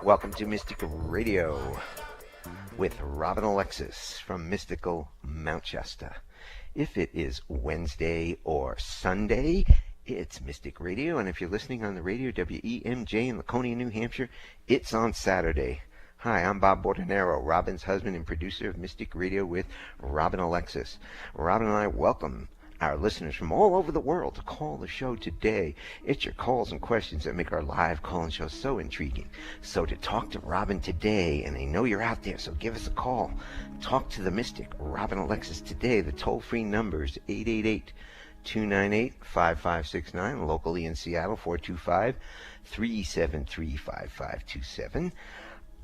Welcome to Mystic Radio with Robin Alexis from Mystical Mount Shasta. If it is Wednesday or Sunday, it's Mystic Radio, and if you're listening on the radio WEMJ in Laconia, New Hampshire, it's on Saturday. Hi, I'm Bob Bortonero, Robin's husband and producer of Mystic Radio with Robin Alexis. Robin and I welcome our listeners from all over the world to call the show today. It's your calls and questions that make our live call-in show so intriguing. So to talk to Robin today, and I know you're out there, so give us a call. Talk to the mystic, Robin Alexis, today. The toll-free number is 888-298-5569, locally in Seattle, 425-373-5527.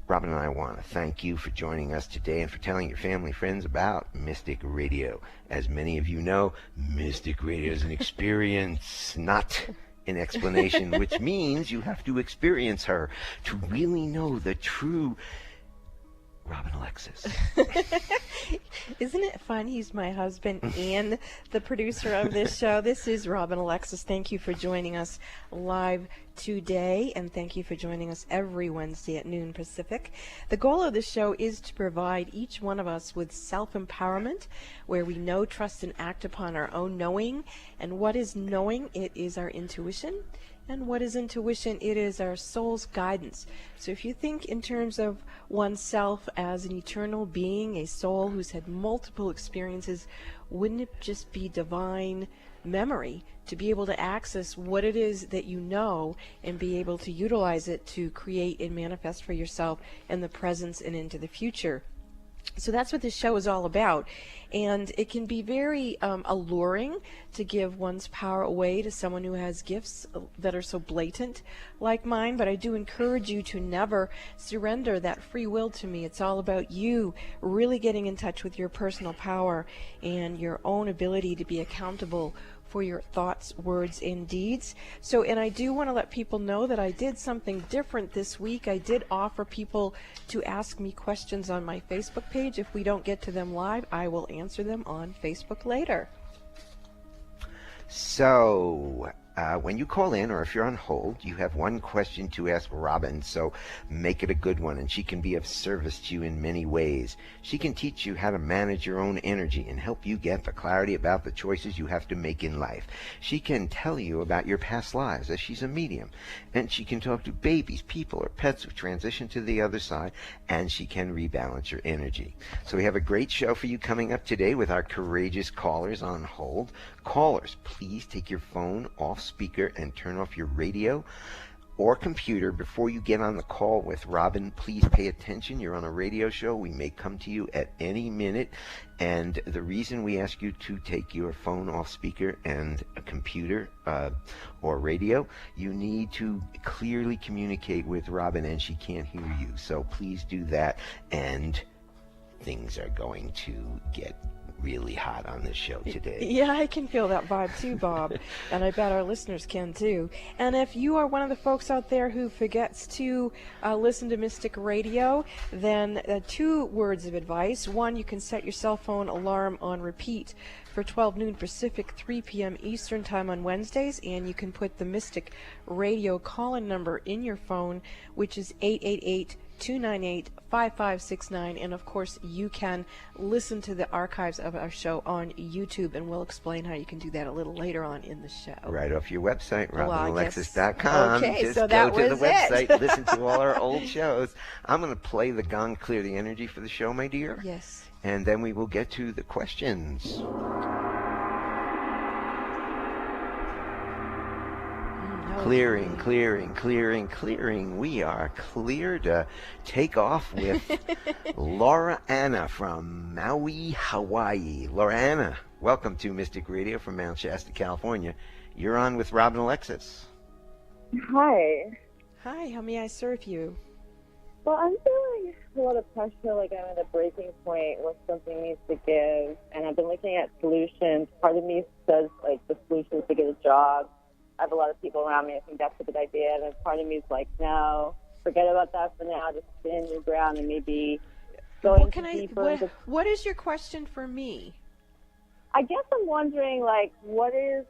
Robin and I want to thank you for joining us today and for telling your family friends about Mystic Radio. As many of you know, Mystic Radio is an experience, not an explanation, which means you have to experience her to really know the true Robin Alexis. Isn't it fun? He's my husband and the producer of this show. This is Robin Alexis. Thank you for joining us live today, and thank you for joining us every Wednesday at noon Pacific. The goal of this show is to provide each one of us with self-empowerment, where we know, trust, and act upon our own knowing. And what is knowing? It is our intuition. And what is intuition? It is our soul's guidance. So if you think in terms of oneself as an eternal being, a soul who's had multiple experiences, wouldn't it just be divine memory to be able to access what it is that you know and be able to utilize it to create and manifest for yourself in the present and into the future? So that's what this show is all about. And it can be very alluring to give one's power away to someone who has gifts that are so blatant like mine. But I do encourage you to never surrender that free will to me. It's all about you really getting in touch with your personal power and your own ability to be accountable for your thoughts, words, and deeds. So, and I do want to let people know that I did something different this week. I did offer people to ask me questions on my Facebook page. If we don't get to them live, I will answer them on Facebook later. So, when you call in, or if you're on hold, you have one question to ask Robin, so make it a good one, and she can be of service to you in many ways. She can teach you how to manage your own energy and help you get the clarity about the choices you have to make in life. She can tell you about your past lives, as she's a medium, and she can talk to babies, people, or pets who transition to the other side, and she can rebalance your energy. So we have a great show for you coming up today with our courageous callers on hold. Callers, please take your phone off speaker and turn off your radio or computer before you get on the call with Robin. Please pay attention. You're on a radio show. We may come to you at any minute, and the reason we ask you to take your phone off speaker and a computer or radio, you need to clearly communicate with Robin, and she can't hear you. So please do that, and things are going to get really hot on this show today. Yeah, I can feel that vibe too, Bob. And I bet our listeners can too. And if you are one of the folks out there who forgets to listen to Mystic Radio, then 2 words of advice. One, you can set your cell phone alarm on repeat for 12 noon Pacific, 3 p.m. Eastern Time on Wednesdays, and you can put the Mystic Radio call-in number in your phone, which is 888-298-5569, and of course you can listen to the archives of our show on YouTube, and we'll explain how you can do that a little later on in the show. Right off your website, RobinAlexis.com. Okay, just so that go to was the website, listen to all our old shows. I'm going to play the gong, clear the energy for the show, my dear. Yes. And then we will get to the questions. Clearing, clearing, clearing, clearing. We are clear to take off with Laura Anna from Maui, Hawaii. Laura Anna, welcome to Mystic Radio from Mount Shasta, California. You're on with Robin Alexis. Hi. Hi, how may I serve you? Well, I'm feeling a lot of pressure, like I'm at a breaking point where something needs to give, and I've been looking at solutions. Part of me says, like, the solution is to get a job. I have a lot of people around me. I think that's a good idea. And part of me is like, no, forget about that for now. Just stand your ground and maybe go deeper. What is your question for me? I guess I'm wondering, like, what is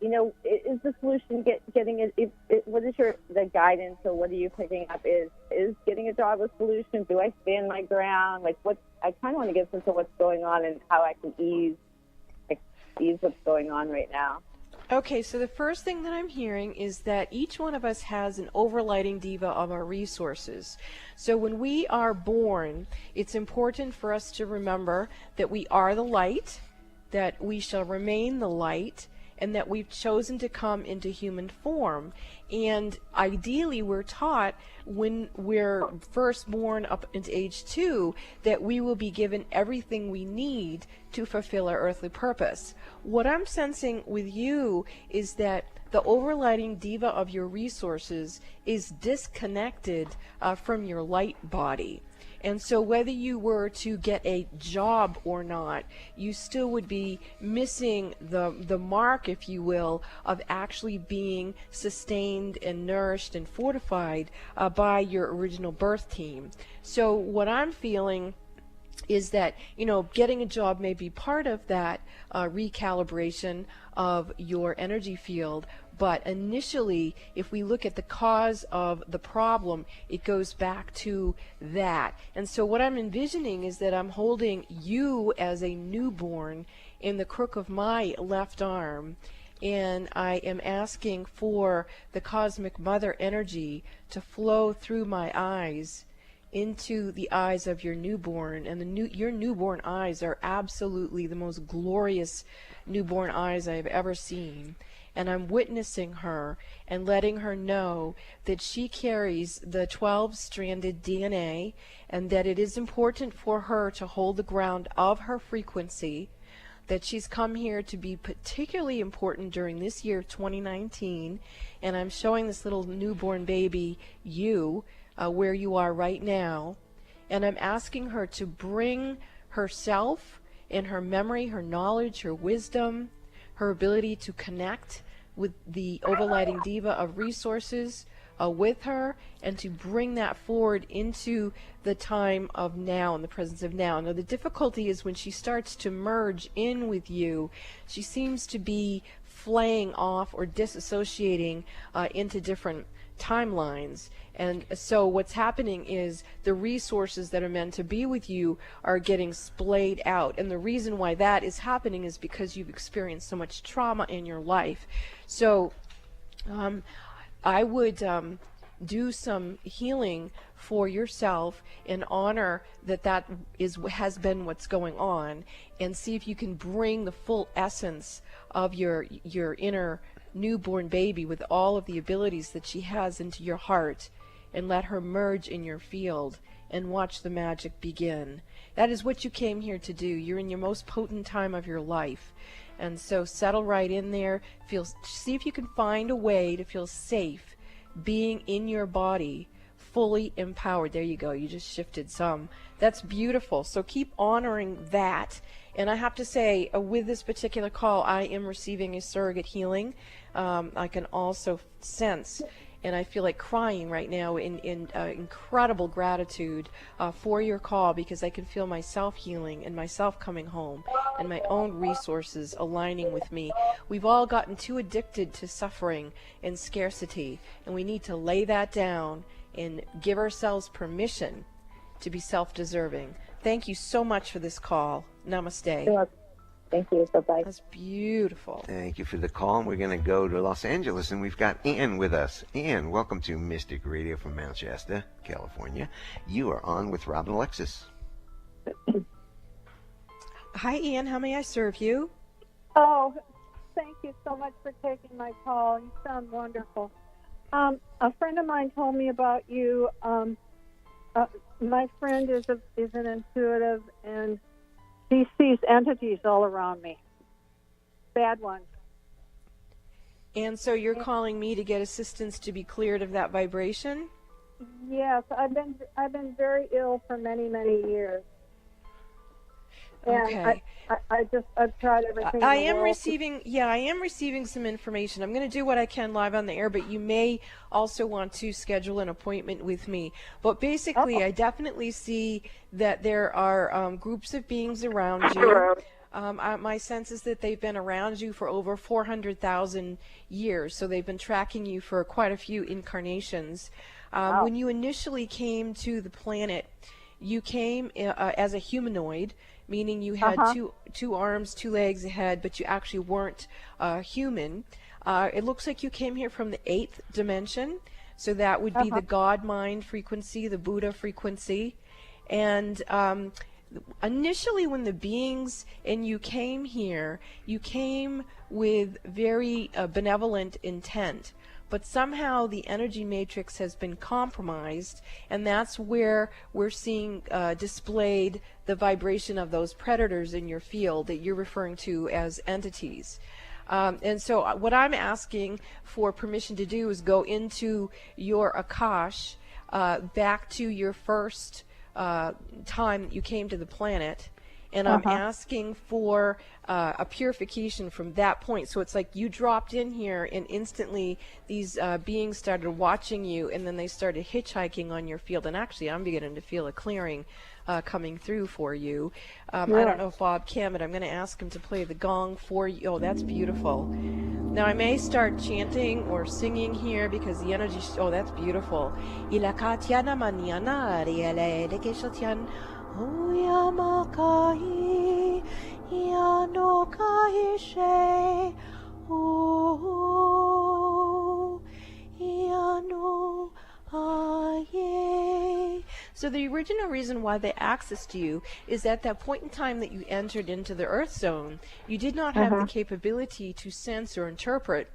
is the solution getting it? What is the guidance, or what are you picking up? Is getting a job a solution? Do I stand my ground? Like, what? I kind of want to get a sense of what's going on and how I can ease what's going on right now. Okay, so the first thing that I'm hearing is that each one of us has an overlighting diva of our resources. So when we are born, it's important for us to remember that we are the light, that we shall remain the light, and that we've chosen to come into human form. And ideally, we're taught when we're first born up into age 2 that we will be given everything we need to fulfill our earthly purpose. What I'm sensing with you is that the overlighting diva of your resources is disconnected from your light body. And so whether you were to get a job or not, you still would be missing the mark, if you will, of actually being sustained and nourished and fortified by your original birth team. So what I'm feeling is that, getting a job may be part of that recalibration of your energy field, but initially, if we look at the cause of the problem, it goes back to that. And so what I'm envisioning is that I'm holding you as a newborn in the crook of my left arm, and I am asking for the cosmic mother energy to flow through my eyes into the eyes of your newborn. And your newborn eyes are absolutely the most glorious newborn eyes I've ever seen. And I'm witnessing her and letting her know that she carries the 12-stranded DNA, and that it is important for her to hold the ground of her frequency, that she's come here to be particularly important during this year of 2019. And I'm showing this little newborn baby, you, where you are right now, and I'm asking her to bring herself and her memory, her knowledge, her wisdom, her ability to connect with the overlighting diva of resources with her, and to bring that forward into the time of now, in the presence of now. Now, the difficulty is when she starts to merge in with you, she seems to be flaying off or disassociating into different timelines. And so what's happening is the resources that are meant to be with you are getting splayed out. And the reason why that is happening is because you've experienced so much trauma in your life. So I would do some healing for yourself and honor that has been what's going on, and see if you can bring the full essence of your inner newborn baby with all of the abilities that she has into your heart, and let her merge in your field and watch the magic begin. That is what you came here to do. You're in your most potent time of your life. And so settle right in there. See if you can find a way to feel safe being in your body, fully empowered. There you go. You just shifted some. That's beautiful. So keep honoring that. And I have to say, with this particular call, I am receiving a surrogate healing. I can also sense, and I feel like crying right now in incredible gratitude for your call, because I can feel myself healing and myself coming home and my own resources aligning with me. We've all gotten too addicted to suffering and scarcity, and we need to lay that down and give ourselves permission to be self-deserving. Thank you so much for this call. Namaste. Thank you. Bye-bye. That's beautiful. Thank you for the call. And we're going to go to Los Angeles, and we've got Ann with us. Ann, welcome to Mystic Radio from Mount Shasta, California. You are on with Rob and Alexis. Hi, Ann. How may I serve you? Oh, thank you so much for taking my call. You sound wonderful. A friend of mine told me about you. My friend is an intuitive, and she sees entities all around me, bad ones. And so you're calling me to get assistance to be cleared of that vibration? Yes, I've been very ill for many, many years. And Okay. I've tried everything. I am receiving some information. I'm going to do what I can live on the air, but you may also want to schedule an appointment with me. But basically, I definitely see that there are groups of beings around you. My sense is that they've been around you for over 400,000 years, so they've been tracking you for quite a few incarnations. Wow. When you initially came to the planet, you came as a humanoid, meaning you had two arms, 2 legs, a head, but you actually weren't human. It looks like you came here from the 8th dimension, so that would be the God mind frequency, the Buddha frequency. And initially when the beings and you came here, you came with very benevolent intent. But somehow the energy matrix has been compromised, and that's where we're seeing displayed the vibration of those predators in your field that you're referring to as entities. And so what I'm asking for permission to do is go into your Akash back to your first time that you came to the planet, and I'm asking for a purification from that point. So it's like you dropped in here and instantly these beings started watching you, and then they started hitchhiking on your field. And actually I'm beginning to feel a clearing coming through for you. I don't know if Bob can, but I'm going to ask him to play the gong for you. Oh, that's beautiful. Now I may start chanting or singing here because the energy, oh, that's beautiful. Ilakatiana maniana riele de keshotian Uyamakai Yanokai she Yano Aye. So the original reason why they accessed you is at that point in time that you entered into the Earth Zone, you did not have the capability to sense or interpret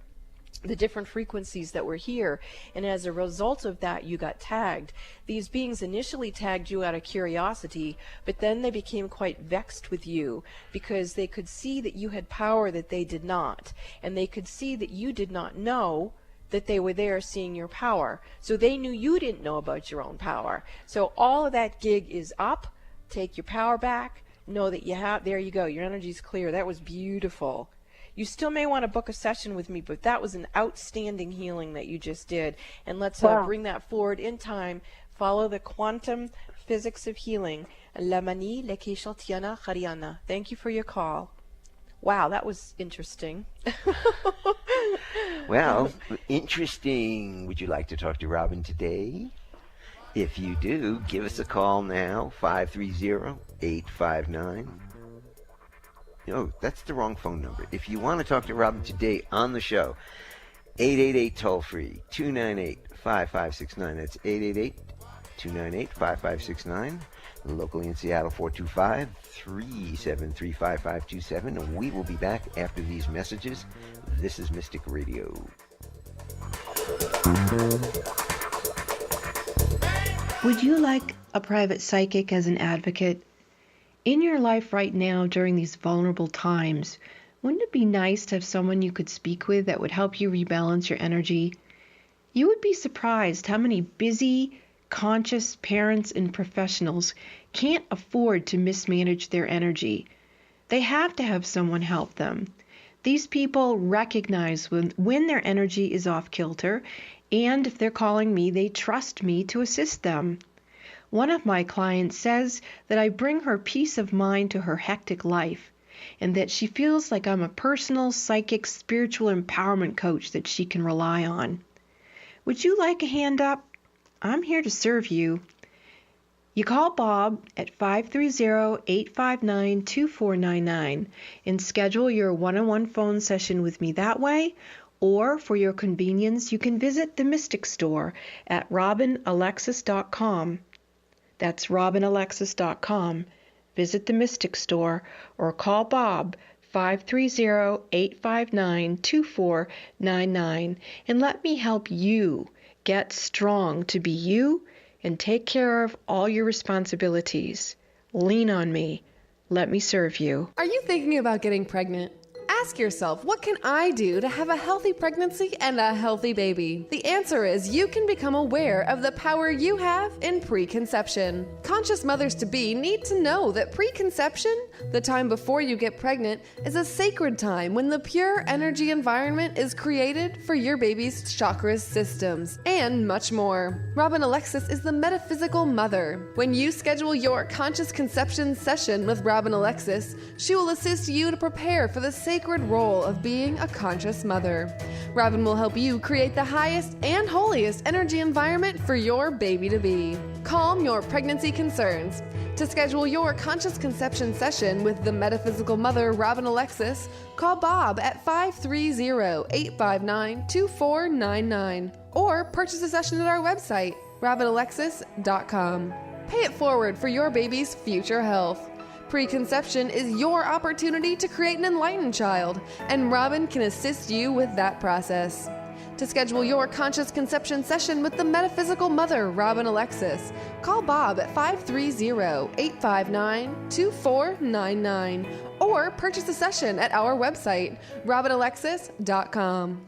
the different frequencies that were here, and as a result of that you got tagged. These beings initially tagged you out of curiosity, but then they became quite vexed with you because they could see that you had power that they did not, and they could see that you did not know that they were there seeing your power. So they knew you didn't know about your own power. So all of that gig is up. Take your power back. Know that you have, there you go, your energy's clear. That was beautiful. You still may want to book a session with me, but that was an outstanding healing that you just did. And let's bring that forward in time. Follow the quantum physics of healing. Lamani lekishaltiana khariana. Thank you for your call. Wow, that was interesting. Well, interesting. Would you like to talk to Robin today? If you do, give us a call now, 530-859. No, that's the wrong phone number. If you want to talk to Robin today on the show, 888 toll-free, 298-5569. That's 888-298-5569. Locally in Seattle, 425-373-5527. And we will be back after these messages. This is Mystic Radio. Would you like a private psychic as an advocate? In your life right now during these vulnerable times, wouldn't it be nice to have someone you could speak with that would help you rebalance your energy? You would be surprised how many busy, conscious parents and professionals can't afford to mismanage their energy. They have to have someone help them. These people recognize when their energy is off kilter, and if they're calling me, they trust me to assist them. One of my clients says that I bring her peace of mind to her hectic life, and that she feels like I'm a personal, psychic, spiritual empowerment coach that she can rely on. Would you like a hand up? I'm here to serve you. You call Bob at 530-859-2499 and schedule your one-on-one phone session with me that way, or for your convenience, you can visit the Mystic Store at robinalexis.com. That's robinalexis.com. Visit the Mystic Store or call Bob 530-859-2499 and let me help you get strong to be you and take care of all your responsibilities. Lean on me. Let me serve you. Are you thinking about getting pregnant? Ask yourself, what can I do to have a healthy pregnancy and a healthy baby? The answer is you can become aware of the power you have in preconception. Conscious mothers-to-be need to know that preconception, the time before you get pregnant, is a sacred time when the pure energy environment is created for your baby's chakras, systems, and much more. Robin Alexis is the metaphysical mother. When you schedule your conscious conception session with Robin Alexis, she will assist you to prepare for the sacred role of being a conscious mother. Robin will help you create the highest and holiest energy environment for your baby-to-be. Calm your pregnancy concerns. To schedule your conscious conception session with the metaphysical mother, Robin Alexis, call Bob at 530-859-2499 or purchase a session at our website, robinalexis.com. Pay it forward for your baby's future health. Preconception is your opportunity to create an enlightened child, and Robin can assist you with that process. To schedule your conscious conception session with the metaphysical mother, Robin Alexis, call Bob at 530-859-2499 or purchase a session at our website, robinalexis.com.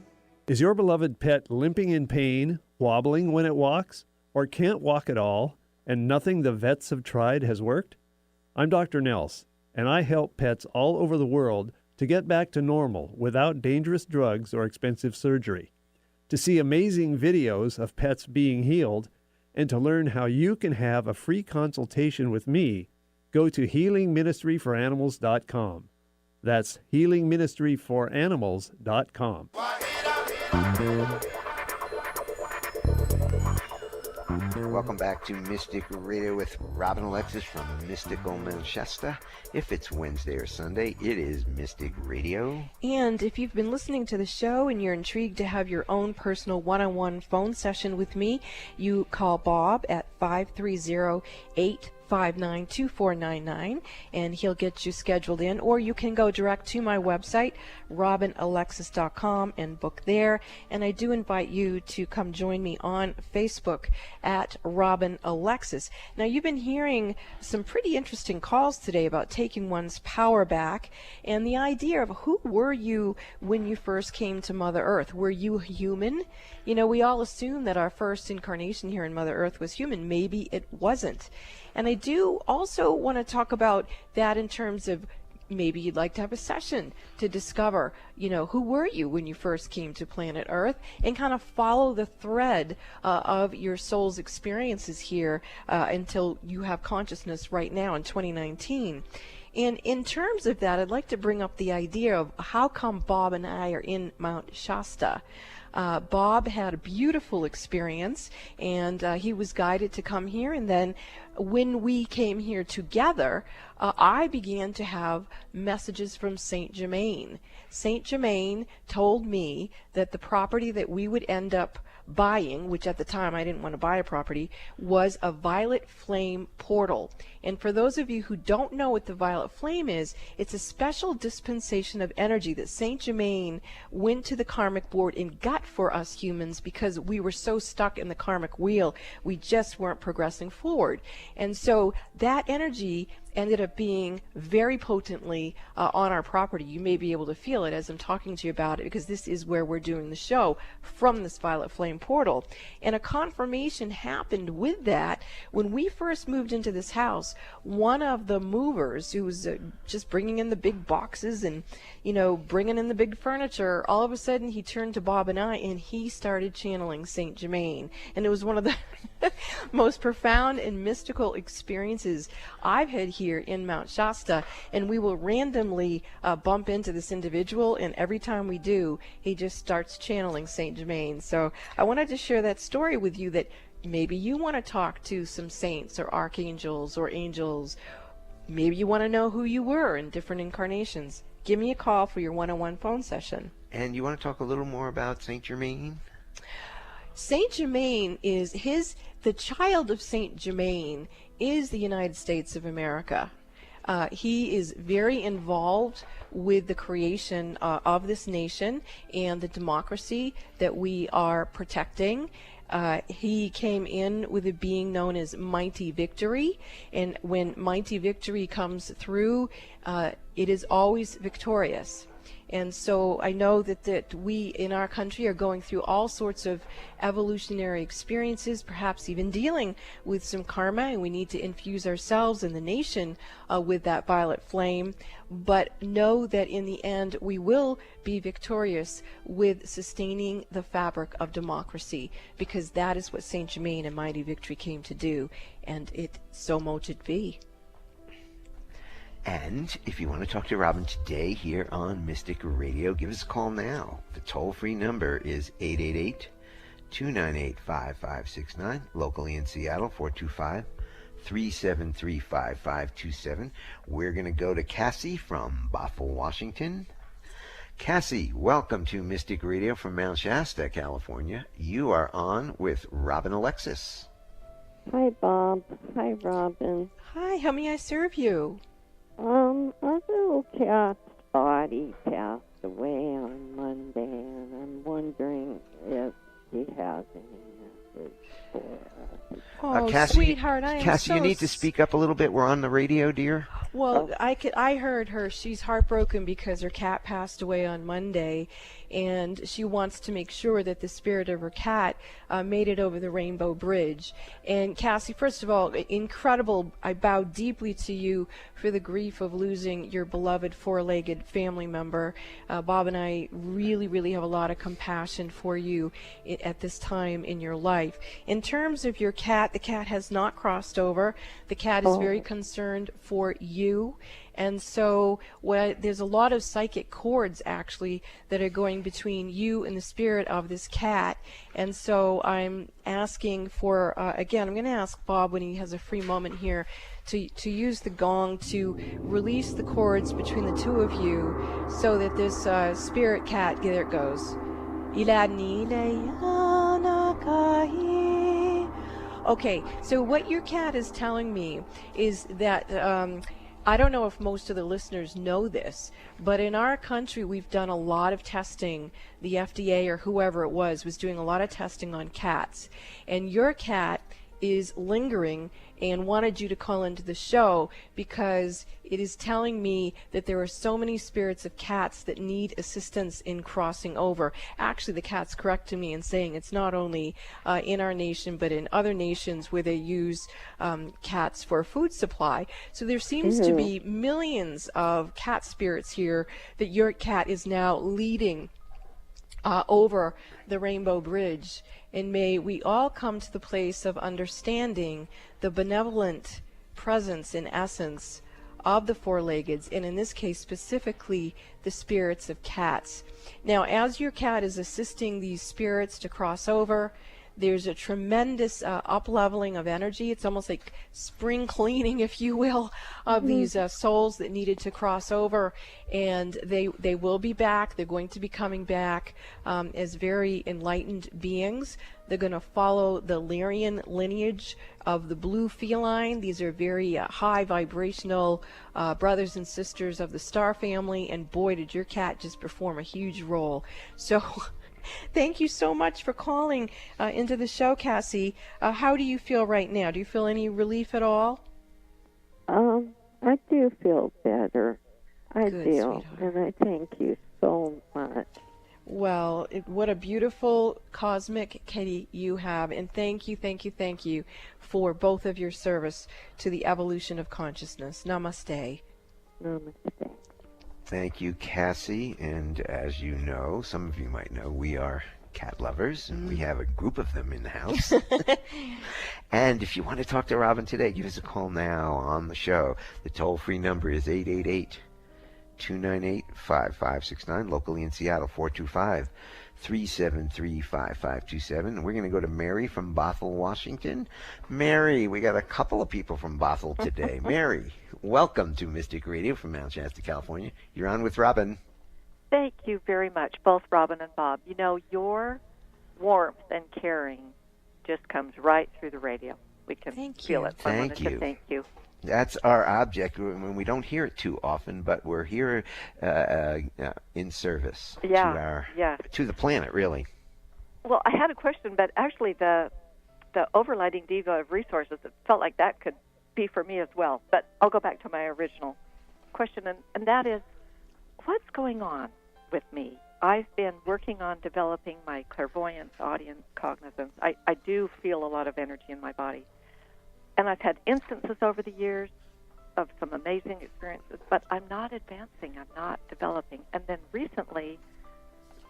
Is your beloved pet limping in pain, wobbling when it walks, or can't walk at all, and nothing the vets have tried has worked? I'm Dr. Nels, and I help pets all over the world to get back to normal without dangerous drugs or expensive surgery. To see amazing videos of pets being healed and to learn how you can have a free consultation with me, go to healingministryforanimals.com. That's healingministryforanimals.com. Welcome back to Mystic Radio with Robin Alexis from Mystical Manchester. If it's Wednesday or Sunday, it is Mystic Radio. And if you've been listening to the show and you're intrigued to have your own personal one-on-one phone session with me, you call Bob at 530-859-2499 and he'll get you scheduled in, or you can go direct to my website, robinalexis.com, and book there. And I do invite you to come join me on Facebook at Robin Alexis. Now, you've been hearing some pretty interesting calls today about taking one's power back and the idea of who were you when you first came to Mother Earth? Were you human? You know, we all assume that our first incarnation here in Mother Earth was human. Maybe it wasn't. And I do also want to talk about that in terms of maybe you'd like to have a session to discover, you know, who were you when you first came to planet Earth, and kind of follow the thread of your soul's experiences here until you have consciousness right now in 2019. And in terms of that, I'd like to bring up the idea of how come Bob and I are in Mount Shasta. Bob had a beautiful experience, and he was guided to come here, and then when we came here together, I began to have messages from Saint Germain. Saint Germain told me that the property that we would end up buying, which at the time I didn't want to buy a property, was a violet flame portal. And for those of you who don't know what the violet flame is, it's a special dispensation of energy that Saint Germain went to the karmic board and got for us humans because we were so stuck in the karmic wheel, we just weren't progressing forward. And so that energy ended up being very potently on our property. You may be able to feel it as I'm talking to you about it, because this is where we're doing the show, from this violet flame portal. And a confirmation happened with that. When we first moved into this house, one of the movers who was just bringing in the big boxes and, you know, bringing in the big furniture, all of a sudden he turned to Bob and I and he started channeling Saint Germain. And it was one of the most profound and mystical experiences I've had here in Mount Shasta. And we will randomly bump into this individual, and every time we do, he just starts channeling Saint Germain. So I wanted to share that story with you, that maybe you want to talk to some saints or archangels or angels. Maybe you want to know who you were in different incarnations. Give me a call for your one-on-one phone session. And you want to talk a little more about Saint Germain? Saint Germain is the child of Saint Germain is the United States of America. He is very involved with the creation of this nation and the democracy that we are protecting. He came in with a being known as Mighty Victory, and when Mighty Victory comes through, it is always victorious. And so I know that we in our country are going through all sorts of evolutionary experiences, perhaps even dealing with some karma, and we need to infuse ourselves and the nation with that violet flame. But know that in the end we will be victorious with sustaining the fabric of democracy, because that is what Saint Germain and Mighty Victory came to do, and it so mote it be. And if you want to talk to Robin today here on Mystic Radio, give us a call now. The toll-free number is 888-298-5569, locally in Seattle, 425-373-5527. We're going to go to Cassie from Bothell, Washington. Cassie, welcome to Mystic Radio from Mount Shasta, California. You are on with Robin Alexis. Hi, Bob. Hi, Robin. Hi, how may I serve you? Our little cat's body passed away on Monday, and I'm wondering if he has any message for us. Oh, Cassie, sweetheart, I am Cassie, so you need to speak up a little bit. We're on the radio, dear. Well, I heard her. She's heartbroken because her cat passed away on Monday, and she wants to make sure that the spirit of her cat made it over the Rainbow Bridge. And Cassie, first of all, incredible. I bow deeply to you for the grief of losing your beloved four-legged family member. Bob and I really, really have a lot of compassion for you at this time in your life. In terms of your cat, the cat has not crossed over. The cat is very concerned for you. And so there's a lot of psychic cords actually that are going between you and the spirit of this cat. And so I'm asking for, again, I'm going to ask Bob when he has a free moment here to use the gong to release the cords between the two of you so that this spirit cat, there it goes. Okay, so what your cat is telling me is that I don't know if most of the listeners know this, but in our country we've done a lot of testing. The FDA or whoever it was doing a lot of testing on cats. And your cat is lingering and wanted you to call into the show because it is telling me that there are so many spirits of cats that need assistance in crossing over. Actually, the cat's correcting me and saying it's not only in our nation but in other nations where they use cats for food supply. So there seems to be millions of cat spirits here that your cat is now leading over the Rainbow Bridge. And may we all come to the place of understanding the benevolent presence and essence of the four-leggeds, and in this case specifically the spirits of cats. Now, as your cat is assisting these spirits to cross over, there's a tremendous up-leveling of energy. It's almost like spring cleaning, if you will, of these souls that needed to cross over. And they will be back. They're going to be coming back as very enlightened beings. They're going to follow the Lyrian lineage of the blue feline. These are very high vibrational brothers and sisters of the star family. And boy, did your cat just perform a huge role. So thank you so much for calling into the show, Cassie. How do you feel right now? Do you feel any relief at all? I do feel better. I Good, do. sweetheart. And I thank you so much. Well, what a beautiful cosmic kitty you have. And thank you for both of your service to the evolution of consciousness. Namaste. Namaste. Thank you, Cassie. And as you know, some of you might know, we are cat lovers, and we have a group of them in the house. And if you want to talk to Robin today, give us a call now on the show. The toll-free number is 888-298-5569, locally in Seattle, 425-373-5527. And we're going to go to Mary from Bothell, Washington. Mary, we got a couple of people from Bothell today. Mary, welcome to Mystic Radio from Mount Shasta, California. You're on with Robin. Thank you very much, both Robin and Bob. You know, your warmth and caring just comes right through the radio. We can feel it. So I wanted to thank you. That's our object. When we don't hear it too often, but we're here in service to the planet, really. Well, I had a question, but actually the overlighting diva of resources, it felt like that could be for me as well. But I'll go back to my original question, and that is, what's going on with me. I've been working on developing my clairvoyance, audience, cognizance. I do feel a lot of energy in my body. And I've had instances over the years of some amazing experiences, but I'm not advancing. I'm not developing. And then recently,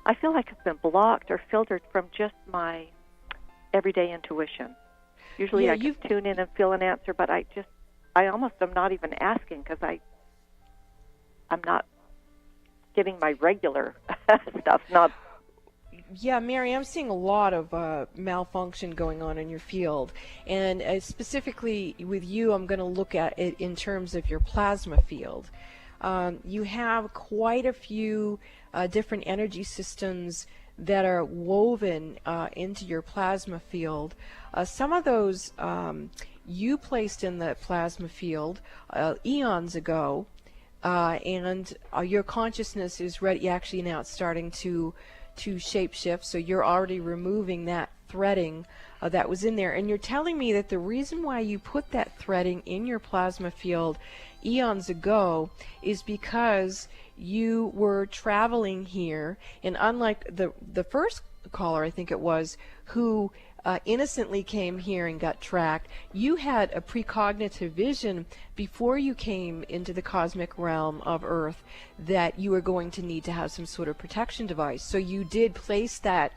I feel like I've been blocked or filtered from just my everyday intuition. Usually I can tune in and feel an answer, but I almost am not even asking because I'm not getting my regular stuff. Yeah, Mary, I'm seeing a lot of malfunction going on in your field. And specifically with you, I'm going to look at it in terms of your plasma field. You have quite a few different energy systems that are woven into your plasma field. Some of those you placed in the plasma field eons ago, and your consciousness is ready. Actually, now it's starting to shape shift, so you're already removing that threading that was in there. And you're telling me that the reason why you put that threading in your plasma field eons ago is because you were traveling here, and unlike the first caller, I think it was, who innocently came here and got tracked, you had a precognitive vision before you came into the cosmic realm of Earth that you were going to need to have some sort of protection device. So you did place that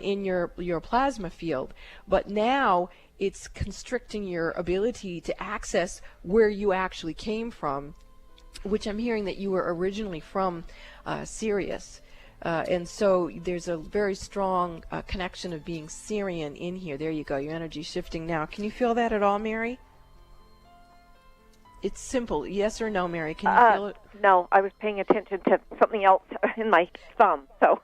in your plasma field, but now it's constricting your ability to access where you actually came from, which I'm hearing that you were originally from Sirius. And so there's a very strong connection of being Syrian in here. There you go. Your energy shifting now. Can you feel that at all, Mary? It's simple. Yes or no, Mary? Can you feel it? No, I was paying attention to something else in my thumb. So.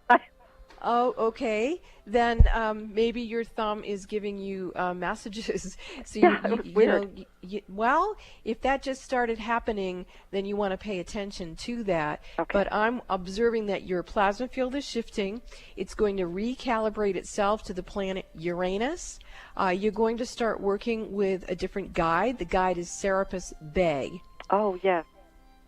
Oh, okay. Then maybe your thumb is giving you messages. So well, if that just started happening, then you want to pay attention to that. Okay. But I'm observing that your plasma field is shifting. It's going to recalibrate itself to the planet Uranus. You're going to start working with a different guide. The guide is Serapis Bey. Oh, yes.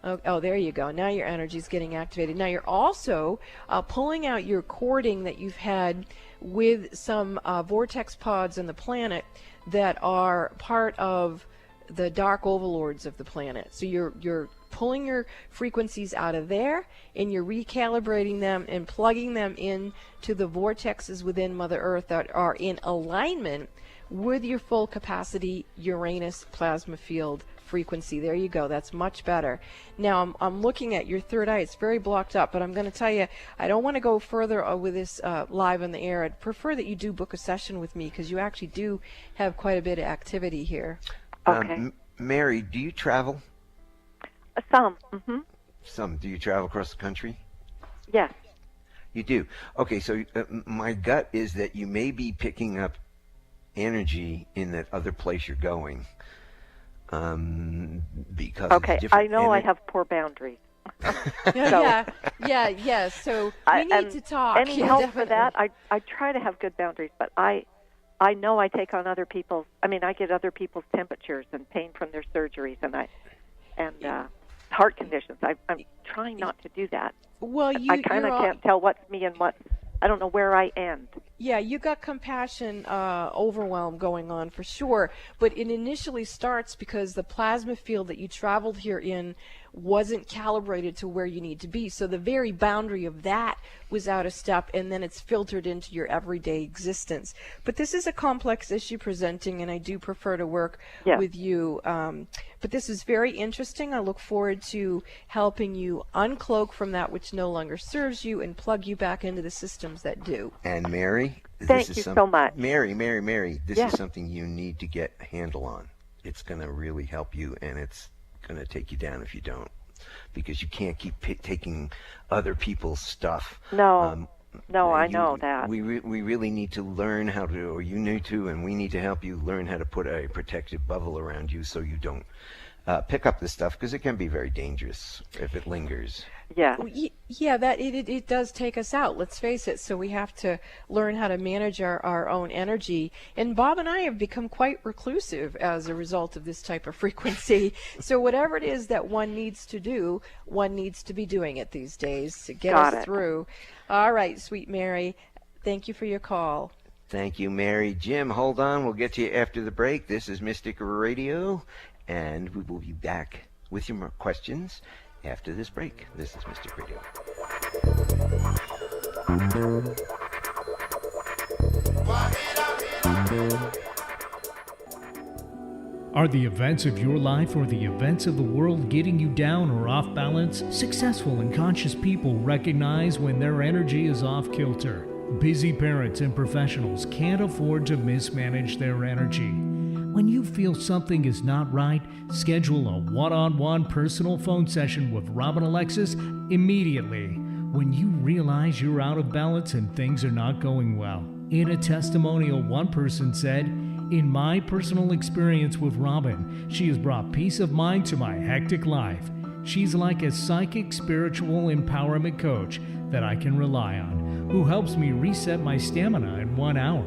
Oh, there you go. Now your energy is getting activated. Now you're also pulling out your cording that you've had with some vortex pods on the planet that are part of the dark overlords of the planet. So you're pulling your frequencies out of there, and you're recalibrating them and plugging them in to the vortexes within Mother Earth that are in alignment with your full capacity Uranus plasma field frequency. There you go. That's much better. Now I'm looking at your third eye. It's very blocked up, but I'm going to tell you, I don't want to go further with this live on the air. I'd prefer that you do book a session with me because you actually do have quite a bit of activity here. Okay. Mary, do you travel? Some. Mm-hmm. Some. Do you travel across the country? Yes. You do. Okay, so my gut is that you may be picking up energy in that other place you're going. Because I know I have poor boundaries. Yeah. So we need to talk. Any help for that? I try to have good boundaries, but I know I take on other people's. I mean, I get other people's temperatures and pain from their surgeries, and heart conditions. I'm trying not to do that. Well, I kind of can't tell what's me and what's. I don't know where I end. Yeah, you got compassion overwhelm going on for sure, but it initially starts because the plasma field that you traveled here in wasn't calibrated to where you need to be. So the very boundary of that was out of step, and then it's filtered into your everyday existence. But this is a complex issue presenting, and I do prefer to work with you. But this is very interesting. I look forward to helping you uncloak from that which no longer serves you and plug you back into the systems that do. And Mary, thank you so much. Mary, this is something you need to get a handle on. It's going to really help you, and it's going to take you down if you don't, because you can't keep taking other people's stuff. No, I know that. We really need to learn how to, or you need to, and we need to help you learn how to put a protective bubble around you so you don't pick up this stuff because it can be very dangerous if it lingers. Yeah. Yeah, that it does take us out. Let's face it. So we have to learn how to manage our own energy. And Bob and I have become quite reclusive as a result of this type of frequency. So whatever it is that one needs to do, one needs to be doing it these days to get us through. All right, sweet Mary. Thank you for your call. Thank you, Mary. Jim, hold on. We'll get to you after the break. This is Mystic Radio, and we will be back with your more questions after this break. This is Mystic Radio. Are the events of your life or the events of the world getting you down or off balance? Successful and conscious people recognize when their energy is off kilter. Busy parents and professionals can't afford to mismanage their energy. When you feel something is not right, schedule a one-on-one personal phone session with Robin Alexis immediately when you realize you're out of balance and things are not going well. In a testimonial, one person said, "In my personal experience with Robin, she has brought peace of mind to my hectic life. She's like a psychic spiritual empowerment coach that I can rely on, who helps me reset my stamina in 1 hour."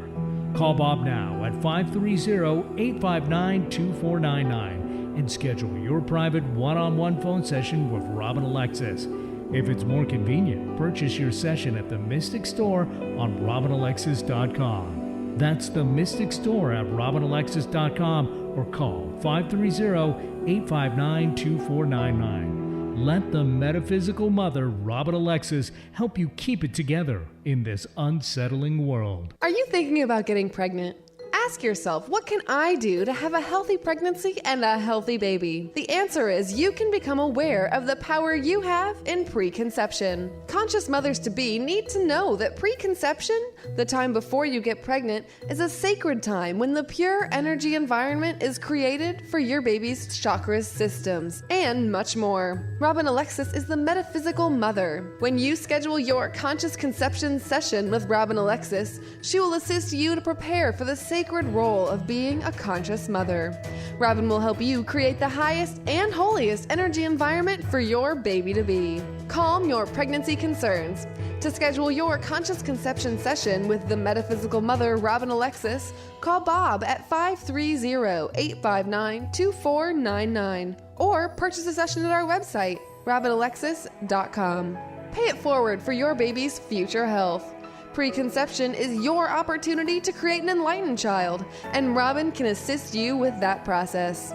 Call Bob now at 530-859-2499 and schedule your private one-on-one phone session with Robin Alexis. If it's more convenient, purchase your session at the Mystic Store on RobinAlexis.com. That's the Mystic Store at RobinAlexis.com or call 530-859-2499. Let the metaphysical mother, Robin Alexis, help you keep it together in this unsettling world. Are you thinking about getting pregnant? Ask yourself, what can I do to have a healthy pregnancy and a healthy baby? The answer is you can become aware of the power you have in preconception. Conscious mothers-to-be need to know that preconception, the time before you get pregnant, is a sacred time when the pure energy environment is created for your baby's chakras systems, and much more. Robin Alexis is the metaphysical mother. When you schedule your conscious conception session with Robin Alexis, she will assist you to prepare for the sacred role of being a conscious mother. Robin will help you create the highest and holiest energy environment for your baby-to-be. Calm your pregnancy concerns. To schedule your conscious conception session with the metaphysical mother, Robin Alexis, call Bob at 530-859-2499 or purchase a session at our website, RobinAlexis.com. Pay it forward for your baby's future health. Preconception is your opportunity to create an enlightened child, and Robin can assist you with that process.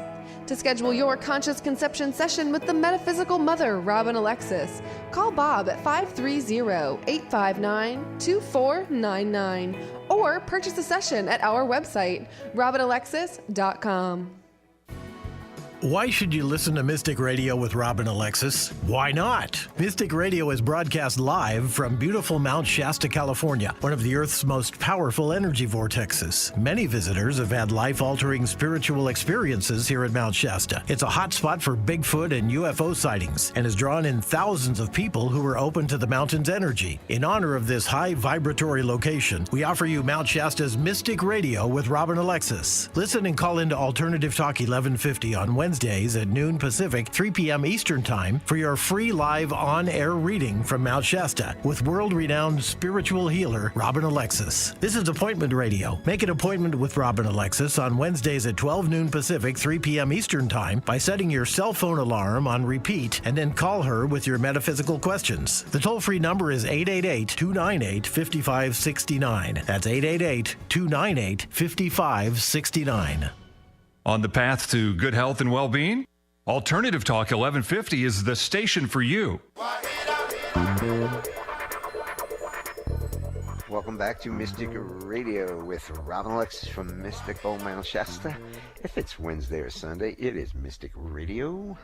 To schedule your conscious conception session with the metaphysical mother, Robin Alexis, call Bob at 530-859-2499 or purchase a session at our website, RobinAlexis.com. Why should you listen to Mystic Radio with Robin Alexis? Why not? Mystic Radio is broadcast live from beautiful Mount Shasta, California, one of the Earth's most powerful energy vortexes. Many visitors have had life-altering spiritual experiences here at Mount Shasta. It's a hot spot for Bigfoot and UFO sightings and has drawn in thousands of people who are open to the mountain's energy. In honor of this high vibratory location, we offer you Mount Shasta's Mystic Radio with Robin Alexis. Listen and call into Alternative Talk 1150 on Wednesdays at noon Pacific, 3 p.m. Eastern Time for your free live on-air reading from Mount Shasta with world-renowned spiritual healer Robin Alexis. This is Appointment Radio. Make an appointment with Robin Alexis on Wednesdays at 12 noon Pacific, 3 p.m. Eastern Time by setting your cell phone alarm on repeat and then call her with your metaphysical questions. The toll-free number is 888-298-5569. That's 888-298-5569. On the path to good health and well-being? Alternative Talk 1150 is the station for you. Welcome back to Mystic Radio with Robin Alexis from Mystic Old Mount Shasta. If it's Wednesday or Sunday, it is Mystic Radio.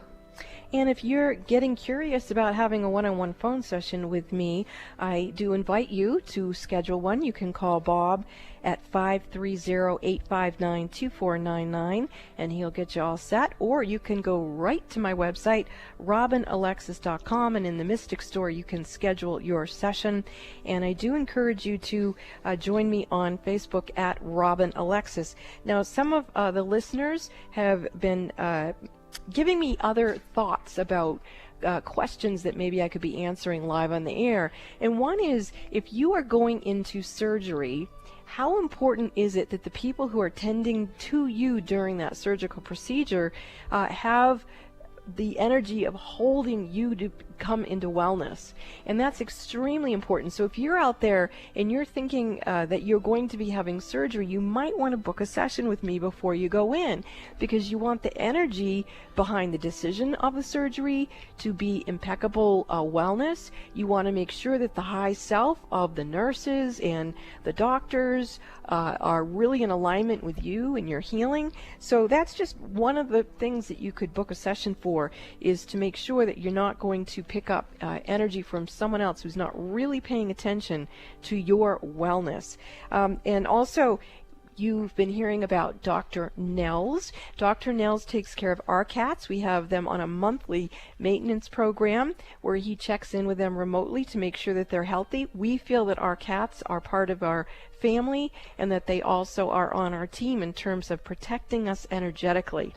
And if you're getting curious about having a one-on-one phone session with me, I do invite you to schedule one. You can call Bob at 530-859-2499, and he'll get you all set. Or you can go right to my website, RobinAlexis.com, and in the Mystic Store you can schedule your session. And I do encourage you to join me on Facebook at Robin Alexis. Now, some of the listeners have been giving me other thoughts about questions that maybe I could be answering live on the air. And one is, if you are going into surgery, how important is it that the people who are tending to you during that surgical procedure have the energy of holding you to come into wellness? And that's extremely important. So if you're out there and you're thinking that you're going to be having surgery, you might want to book a session with me before you go in, because you want the energy behind the decision of the surgery to be impeccable wellness. You want to make sure that the high self of the nurses and the doctors are really in alignment with you and your healing. So that's just one of the things that you could book a session for, is to make sure that you're not going to pick up energy from someone else who's not really paying attention to your wellness. And also, you've been hearing about Dr. Nels. Dr. Nels takes care of our cats. We have them on a monthly maintenance program where he checks in with them remotely to make sure that they're healthy. We feel that our cats are part of our family and that they also are on our team in terms of protecting us energetically.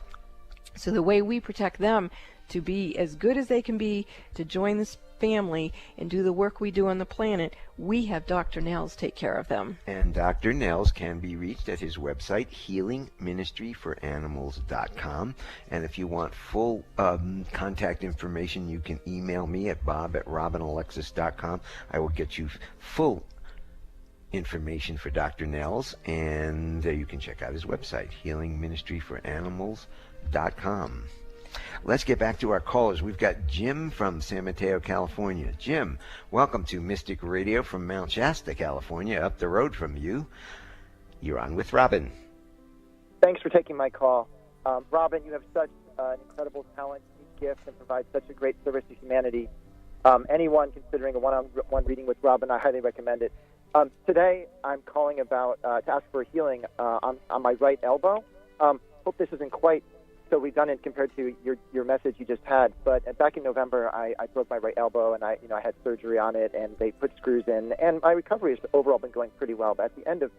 So the way we protect them to be as good as they can be, to join this family and do the work we do on the planet, we have Dr. Nels take care of them. And Dr. Nels can be reached at his website, healingministryforanimals.com. And if you want full contact information, you can email me at bob@robinalexis.com. I will get you full information for Dr. Nels, and you can check out his website, healingministryforanimals.com. Let's get back to our callers. We've got Jim from San Mateo, California. Jim, welcome to Mystic Radio from Mount Shasta, California, up the road from you. You're on with Robin. Thanks for taking my call. Robin, you have such an incredible talent, gift, and provide such a great service to humanity. Anyone considering a one-on-one reading with Robin, I highly recommend it. Today, I'm calling about to ask for healing on my right elbow. Hope this isn't quite so redundant compared to your message you just had, but back in November, I broke my right elbow, and I had surgery on it, and they put screws in, and my recovery has overall been going pretty well. But at the end of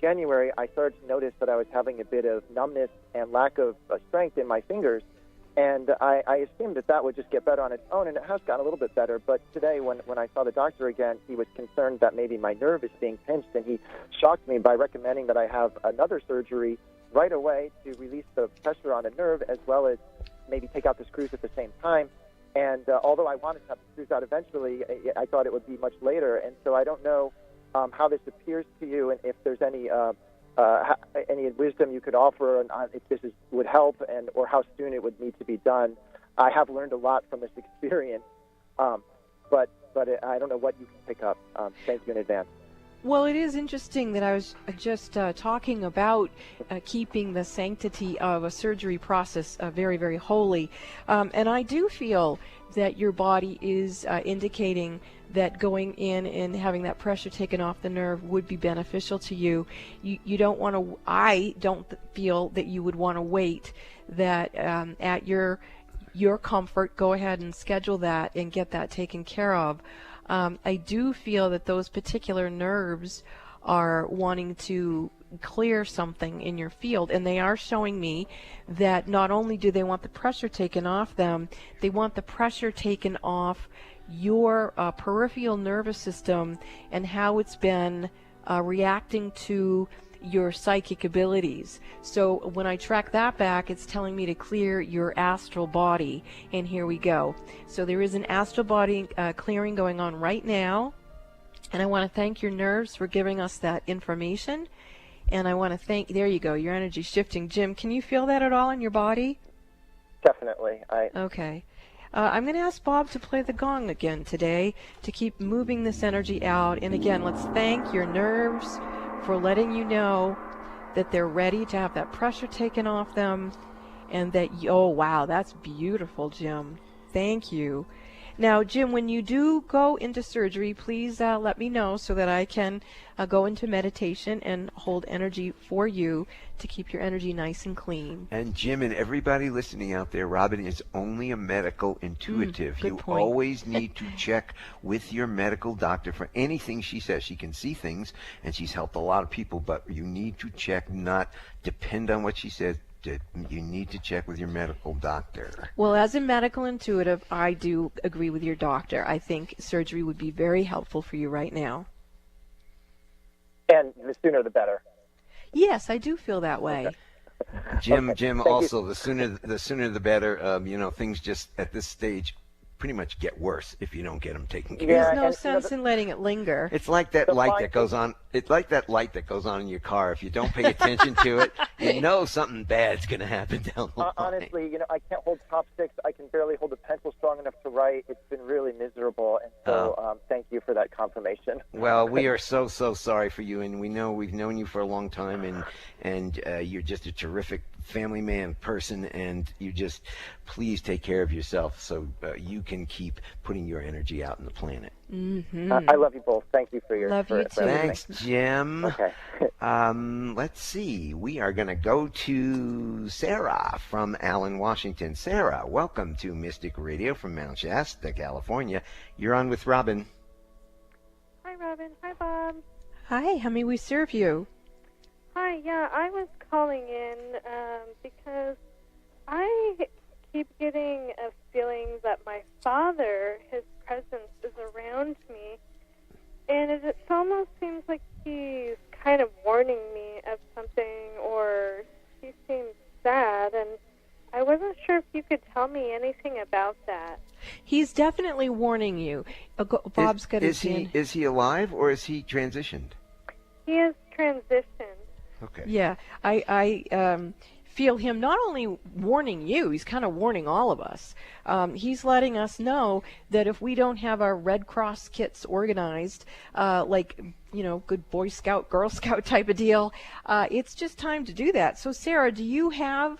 January, I started to notice that I was having a bit of numbness and lack of strength in my fingers, and I assumed that would just get better on its own, and it has gotten a little bit better. But today, when I saw the doctor again, he was concerned that maybe my nerve is being pinched, and he shocked me by recommending that I have another surgery right away to release the pressure on the nerve, as well as maybe take out the screws at the same time. And although I wanted to have the screws out eventually, I thought it would be much later. And so I don't know how this appears to you, and if there's any wisdom you could offer on if this would help, and or how soon it would need to be done. I have learned a lot from this experience, but I don't know what you can pick up. Thank you in advance. Well, it is interesting that I was just talking about keeping the sanctity of a surgery process very, very holy. And I do feel that your body is indicating that going in and having that pressure taken off the nerve would be beneficial to you. You don't want to, I don't feel that you would want to wait, that at your comfort, go ahead and schedule that and get that taken care of. I do feel that those particular nerves are wanting to clear something in your field, and they are showing me that not only do they want the pressure taken off them, they want the pressure taken off your peripheral nervous system and how it's been reacting to your psychic abilities. So when I track that back, it's telling me to clear your astral body, and here we go. So there is an astral body clearing going on right now, and I want to thank your nerves for giving us that information, and I want to thank, there you go, your energy shifting. Jim, can you feel that at all in your body? Definitely. Okay. I'm going to ask Bob to play the gong again today to keep moving this energy out, and again, let's thank your nerves for letting you know that they're ready to have that pressure taken off them, and that, oh wow, that's beautiful, Jim. Thank you. Now, Jim, when you do go into surgery, please let me know so that I can go into meditation and hold energy for you to keep your energy nice and clean. And Jim and everybody listening out there, Robin is only a medical intuitive. Good You point. always need to check with your medical doctor for anything she says. She can see things, and she's helped a lot of people, but you need to check, not depend on what she says. you need to check with your medical doctor. Well, as a medical intuitive, I do agree with your doctor. I think surgery would be very helpful for you right now. And the sooner the better. Yes, I do feel that way. Okay. Jim, Okay. Jim. Thank Also, you. the sooner the better. Things just at this stage pretty much get worse if you don't get them taken care of. There's Yeah, no and, sense in letting it linger. It's like that The light fine that goes on. It's like that light that goes on in your car. If you don't pay attention to it, you know something bad's going to happen down the line. Honestly, I can't hold chopsticks. I can barely hold a pencil strong enough to write. It's been really miserable, and so thank you for that confirmation. Well, we are so sorry for you, and we know we've known you for a long time, and you're just a terrific family man, person, and you just please take care of yourself so you can keep putting your energy out in the planet. Mm-hmm. I love you both. Thank you for your Love you too. Thanks, Jim. Okay. Let's see. We are going to go to Sarah from Allen, Washington. Sarah, welcome to Mystic Radio from Mount Shasta, California. You're on with Robin. Hi, Robin. Hi, Bob. Hi, how may we serve you? Hi, yeah, I was calling in because I keep getting a feeling that my father, his presence is around me, and it almost seems like he's kind of warning me of something, or he seems sad, and I wasn't sure if you could tell me anything about that. He's definitely warning you. Bob's got his hand. Is he alive or is he transitioned? He has transitioned. Okay. Yeah, I feel him not only warning you, he's kind of warning all of us. He's letting us know that if we don't have our Red Cross kits organized, good Boy Scout, Girl Scout type of deal, it's just time to do that. So, Sarah, do you have,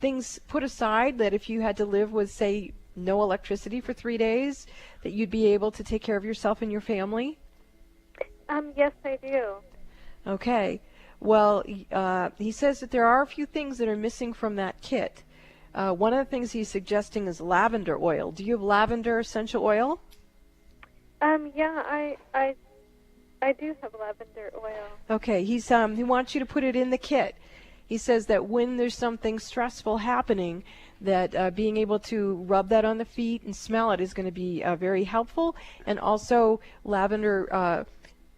things put aside that if you had to live with, say, no electricity for 3 days, that you'd be able to take care of yourself and your family? Yes, I do. Okay. Well, he says that there are a few things that are missing from that kit. One of the things he's suggesting is lavender oil. Do you have lavender essential oil? Yeah, I do have lavender oil. Okay. He wants you to put it in the kit. He says that when there's something stressful happening, that being able to rub that on the feet and smell it is going to be very helpful. And also, lavender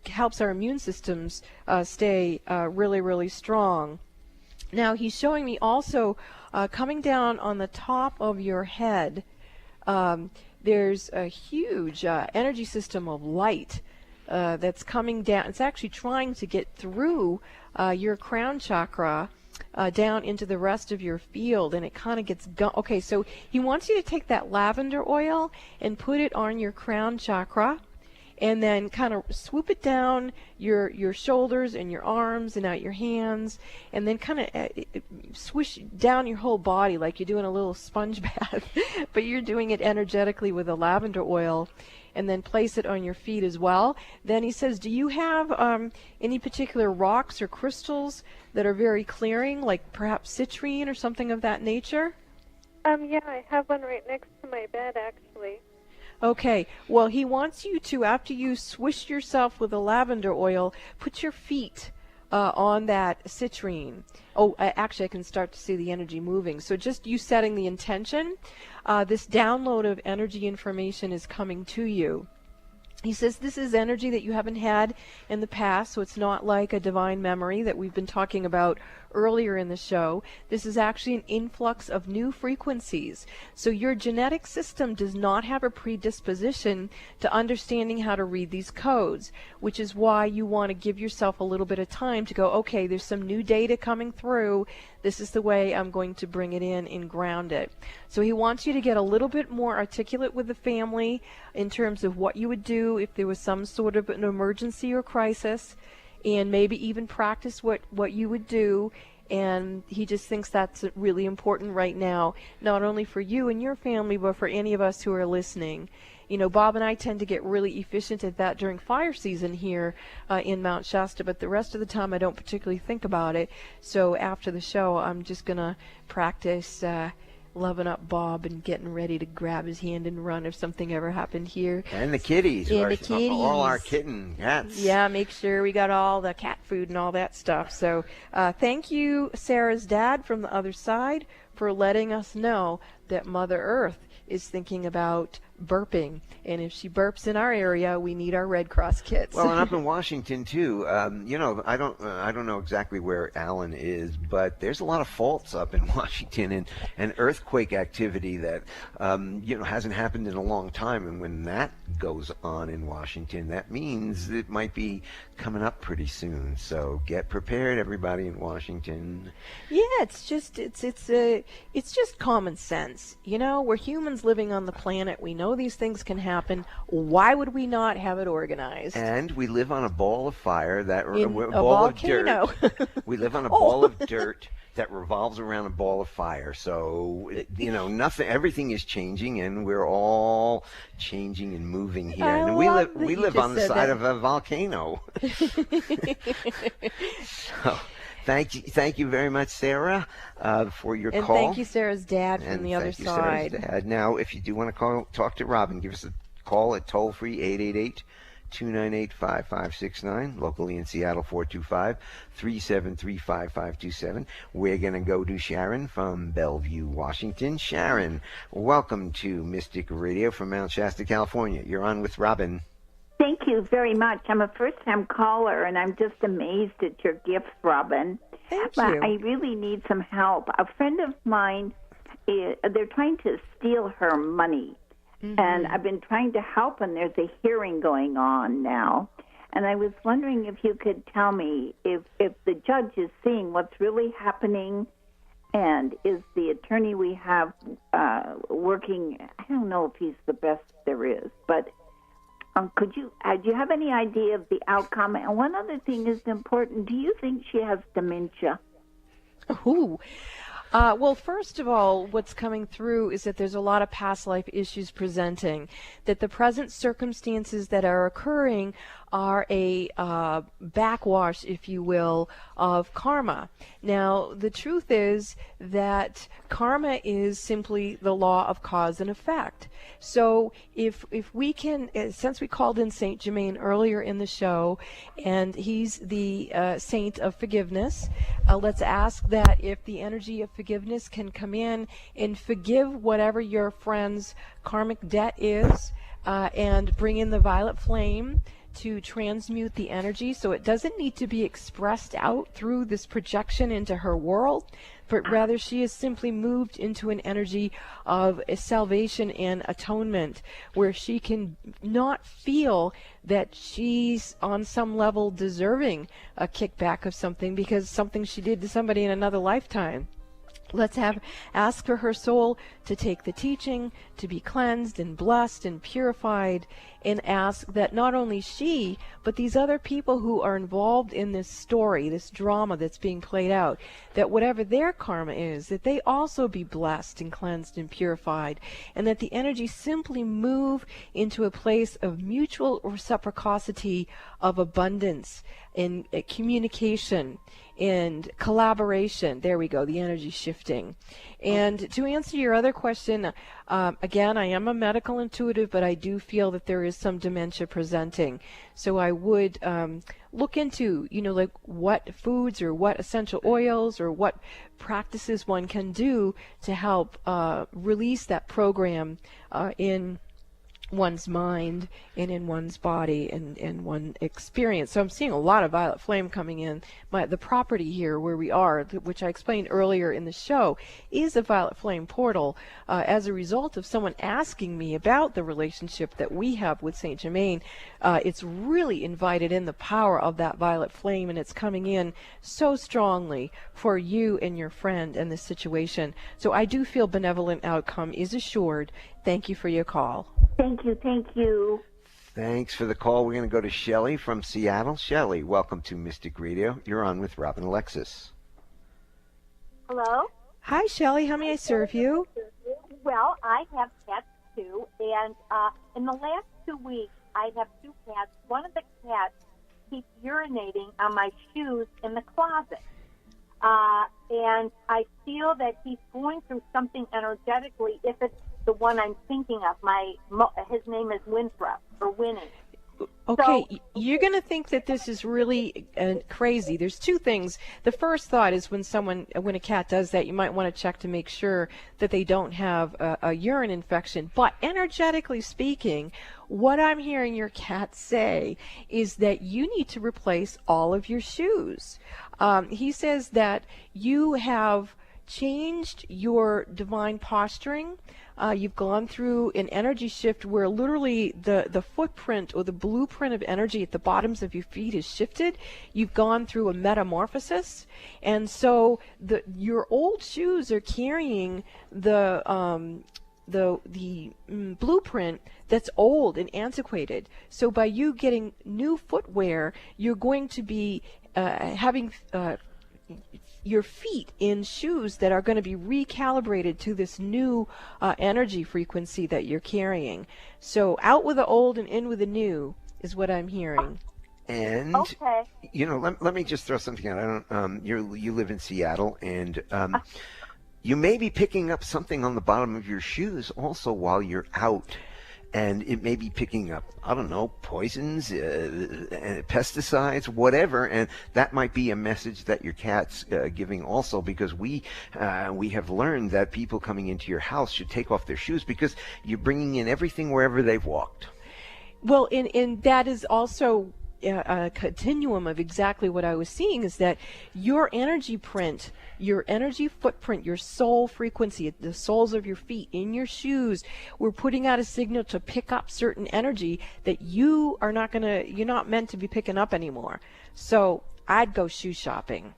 helps our immune systems stay really, really strong. Now, he's showing me also coming down on the top of your head, there's a huge energy system of light that's coming down. It's actually trying to get through your crown chakra down into the rest of your field, and it kind of gets okay, so he wants you to take that lavender oil and put it on your crown chakra, and then kind of swoop it down your shoulders and your arms and out your hands, and then kind of swish down your whole body like you're doing a little sponge bath, but you're doing it energetically with the lavender oil, and then place it on your feet as well. Then he says, do you have any particular rocks or crystals that are very clearing, like perhaps citrine or something of that nature? Yeah, I have one right next to my bed, actually. Okay, well, he wants you to, after you swish yourself with the lavender oil, put your feet on that citrine. Oh, actually, I can start to see the energy moving. So just you setting the intention, this download of energy information is coming to you. He says this is energy that you haven't had in the past, so it's not like a divine memory that we've been talking about earlier in the show. This is actually an influx of new frequencies. So your genetic system does not have a predisposition to understanding how to read these codes, which is why you want to give yourself a little bit of time to go, okay, there's some new data coming through. This is the way I'm going to bring it in and ground it. So he wants you to get a little bit more articulate with the family in terms of what you would do if there was some sort of an emergency or crisis, and maybe even practice what you would do. And he just thinks that's really important right now, not only for you and your family, but for any of us who are listening. You know, Bob and I tend to get really efficient at that during fire season here in Mount Shasta, but the rest of the time I don't particularly think about it. So after the show, I'm just going to practice loving up Bob and getting ready to grab his hand and run if something ever happened here. And the kitties. And the kitties. All our kitten cats. Yeah, make sure we got all the cat food and all that stuff. So thank you, Sarah's dad from the other side, for letting us know that Mother Earth is thinking about burping, and if she burps in our area, we need our Red Cross kits. Well, and up in Washington too. I don't know exactly where Alan is, but there's a lot of faults up in Washington and earthquake activity that hasn't happened in a long time. And when that goes on in Washington, that means it might be coming up pretty soon. So get prepared, everybody in Washington. Yeah, it's just common sense. We're humans living on the planet. We know these things can happen. Why would we not have it organized? And we live on a ball of fire a volcano. Of dirt. We live on a ball of dirt that revolves around a ball of fire. So nothing. Everything is changing, and we're all changing and moving here. And we live on the side of a volcano. So. Thank you very much, Sarah, for your call. And thank you, Sarah's dad from the other side. Sarah's dad. Now, if you do want to talk to Robin, give us a call at toll-free 888-298-5569, locally in Seattle 425-373-5527. We're going to go to Sharon from Bellevue, Washington. Sharon, welcome to Mystic Radio from Mount Shasta, California. You're on with Robin. Thank you very much. I'm a first-time caller, and I'm just amazed at your gifts, Robin. Thank you. I really need some help. A friend of mine, they're trying to steal her money, and I've been trying to help, and there's a hearing going on now. And I was wondering if you could tell me if the judge is seeing what's really happening, and is the attorney we have working. I don't know if he's the best there is, but do you have any idea of the outcome? And one other thing is important. Do you think she has dementia? Ooh. Well, first of all, what's coming through is that there's a lot of past life issues presenting, that the present circumstances that are occurring are a backwash, if you will, of karma. Now, the truth is that karma is simply the law of cause and effect. So if we can, since we called in Saint Germain earlier in the show, and he's the saint of forgiveness, let's ask that if the energy of forgiveness can come in and forgive whatever your friend's karmic debt is, and bring in the violet flame to transmute the energy, so it doesn't need to be expressed out through this projection into her world, but rather she is simply moved into an energy of salvation and atonement, where she can not feel that she's on some level deserving a kickback of something because something she did to somebody in another lifetime. Let's ask for her soul to take the teaching, to be cleansed and blessed and purified, and ask that not only she, but these other people who are involved in this story, this drama that's being played out, that whatever their karma is, that they also be blessed and cleansed and purified, and that the energy simply move into a place of mutual reciprocity, of abundance and communication and collaboration. There we go, the energy shifting. And to answer your other question, again, I am a medical intuitive, but I do feel that there is some dementia presenting. So I would look into, like what foods or what essential oils or what practices one can do to help release that program in one's mind and in one's body and one experience. So I'm seeing a lot of violet flame coming in. The property here where we are, which I explained earlier in the show, is a violet flame portal as a result of someone asking me about the relationship that we have with Saint Germain. It's really invited in the power of that violet flame, and it's coming in so strongly for you and your friend and this situation. So I do feel benevolent outcome is assured. Thank you for your call. Thank you. Thanks for the call. We're going to go to Shelley from Seattle. Shelley, welcome to Mystic Radio. You're on with Robin Alexis. Hello? Hi, Shelley. How may I serve you? Well, I have cats, too, and in the last 2 weeks, I have two cats. One of the cats keeps urinating on my shoes in the closet. and I feel that he's going through something energetically. If it's the one I'm thinking of, his name is Winthrop or Winnie. Okay, you're going to think that this is really crazy. There's two things. The first thought is when a cat does that, you might want to check to make sure that they don't have a urine infection. But energetically speaking, what I'm hearing your cat say is that you need to replace all of your shoes. He says that you have changed your divine posturing. You've gone through an energy shift where literally the footprint or the blueprint of energy at the bottoms of your feet is shifted. You've gone through a metamorphosis, and so your old shoes are carrying the blueprint that's old and antiquated. So by you getting new footwear, you're going to be having your feet in shoes that are going to be recalibrated to this new energy frequency that you're carrying. So out with the old and in with the new is what I'm hearing. And let me just throw something out. You live in Seattle, and you may be picking up something on the bottom of your shoes also while you're out. And it may be picking up, I don't know, poisons, pesticides, whatever, and that might be a message that your cat's giving also, because we have learned that people coming into your house should take off their shoes because you're bringing in everything wherever they've walked. Well, and that is also a continuum of exactly what I was seeing, is that your energy print, your energy footprint, your soul frequency, the soles of your feet in your shoes, we're putting out a signal to pick up certain energy that you're not meant to be picking up anymore. So I'd go shoe shopping.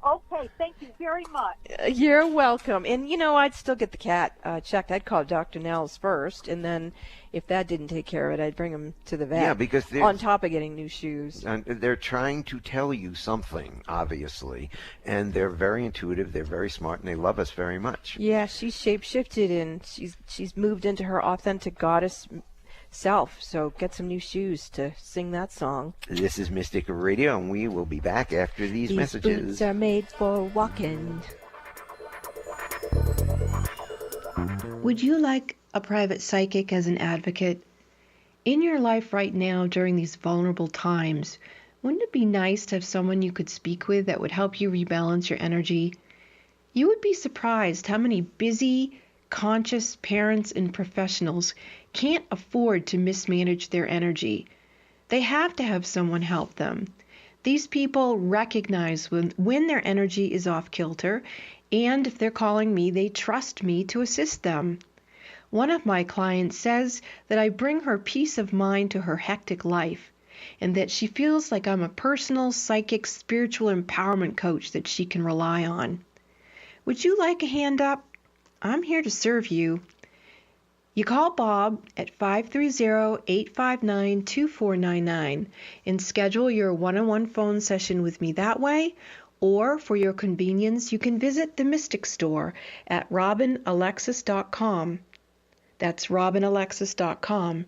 Okay, thank you very much. You're welcome. And, I'd still get the cat checked. I'd call Dr. Nels first, and then if that didn't take care of it, I'd bring him to the vet. Yeah, because on top of getting new shoes. They're trying to tell you something, obviously, and they're very intuitive, they're very smart, and they love us very much. Yeah, she's shape-shifted, and she's moved into her authentic goddess self, so get some new shoes to sing that song. This is Mystic Radio, and we will be back after these messages. These boots are made for walking. Would you like a private psychic as an advocate? In your life right now during these vulnerable times, wouldn't it be nice to have someone you could speak with that would help you rebalance your energy? You would be surprised how many busy, conscious parents and professionals can't afford to mismanage their energy. They have to have someone help them. These people recognize when their energy is off kilter, and if they're calling me, they trust me to assist them. One of my clients says that I bring her peace of mind to her hectic life, and that she feels like I'm a personal, psychic, spiritual empowerment coach that she can rely on. Would you like a hand up? I'm here to serve you. You call Bob at 530-859-2499 and schedule your one-on-one phone session with me that way, or for your convenience, you can visit the Mystic Store at robinalexis.com. That's robinalexis.com.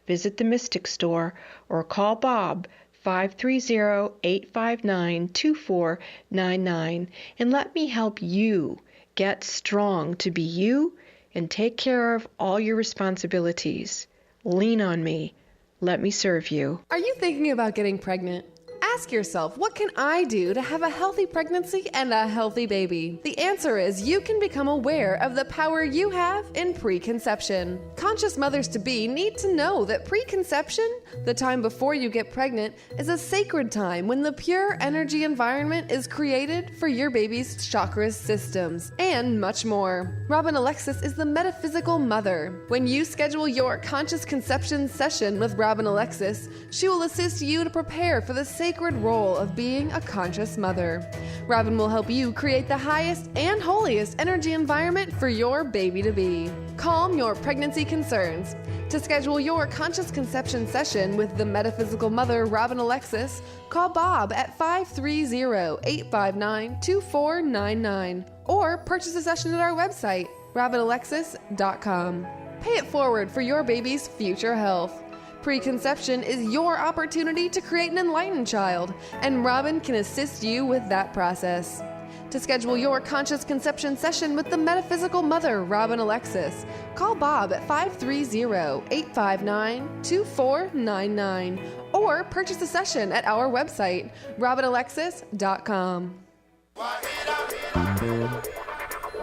Visit the Mystic Store or call Bob 530-859-2499 and let me help you get strong to be you and take care of all your responsibilities. Lean on me. Let me serve you. Are you thinking about getting pregnant? Ask yourself, what can I do to have a healthy pregnancy and a healthy baby? The answer is you can become aware of the power you have in preconception. Conscious mothers-to-be need to know that preconception, the time before you get pregnant, is a sacred time when the pure energy environment is created for your baby's chakras systems, and much more. Robin Alexis is the metaphysical mother. When you schedule your conscious conception session with Robin Alexis, she will assist you to prepare for the sacred role of being a conscious mother. Robin will help you create the highest and holiest energy environment for your baby to be. Calm your pregnancy concerns. To schedule your conscious conception session with the metaphysical mother, Robin Alexis, call Bob at 530-859-2499 or purchase a session at our website, robinalexis.com. Pay it forward for your baby's future health. Preconception is your opportunity to create an enlightened child, and Robin can assist you with that process. To schedule your conscious conception session with the metaphysical mother, Robin Alexis, call Bob at 530-859-2499 or purchase a session at our website, robinalexis.com.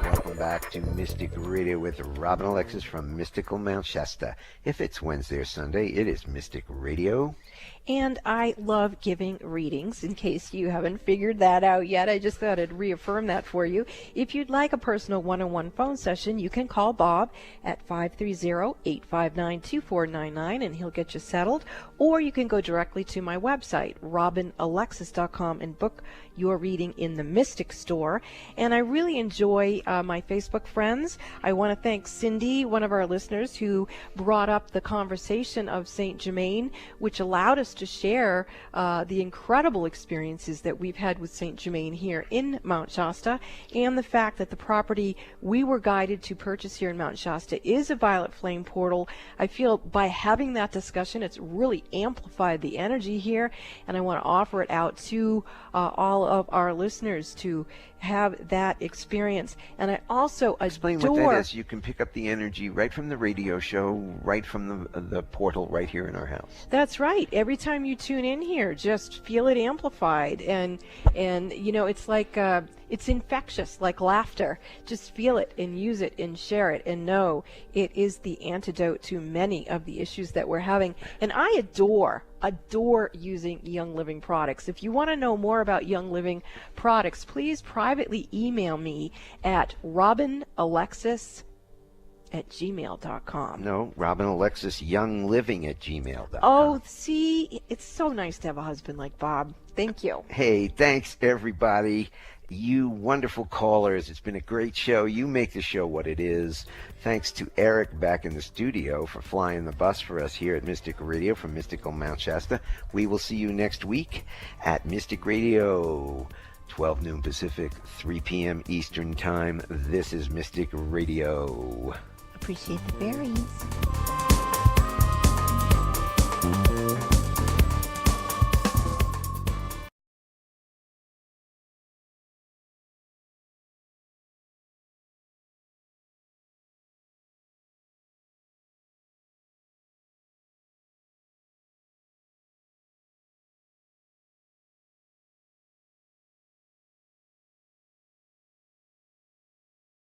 Welcome back to Mystic Radio with Robin Alexis from Mystical Mount Shasta. If it's Wednesday or Sunday, it is Mystic Radio. And I love giving readings, in case you haven't figured that out yet. I just thought I'd reaffirm that for you. If you'd like a personal one-on-one phone session, you can call Bob at 530-859-2499, and he'll get you settled. Or you can go directly to my website, robinalexis.com, and book your reading in the Mystic Store. And I really enjoy my Facebook friends. I want to thank Cindy, one of our listeners, who brought up the conversation of St. Germain, which allowed us to share the incredible experiences that we've had with St. Germain here in Mount Shasta, and the fact that the property we were guided to purchase here in Mount Shasta is a violet flame portal. I feel by having that discussion, it's really amplified the energy here, and I want to offer it out to all of our listeners to have that experience. And I also Explain what that is. You can pick up the energy right from the radio show, right from the portal right here in our house. That's right. Every time you tune in here, just feel it amplified, and you know, it's like it's infectious, like laughter. Just feel it and use it and share it and know it is the antidote to many of the issues that we're having. And I adore using Young Living products. If you want to know more about Young Living products, please privately email me at robinalexis@gmail.com. No, Robin Alexis youngliving@gmail.com. Oh, see, it's so nice to have a husband like Bob. Thank you. Hey, thanks everybody. You wonderful callers. It's been a great show. You make the show what it is. Thanks to Eric back in the studio for flying the bus for us here at Mystic Radio from Mystical Mount Shasta. We will see you next week at Mystic Radio, 12 noon Pacific, 3 p.m. Eastern Time. This is Mystic Radio. Appreciate the berries.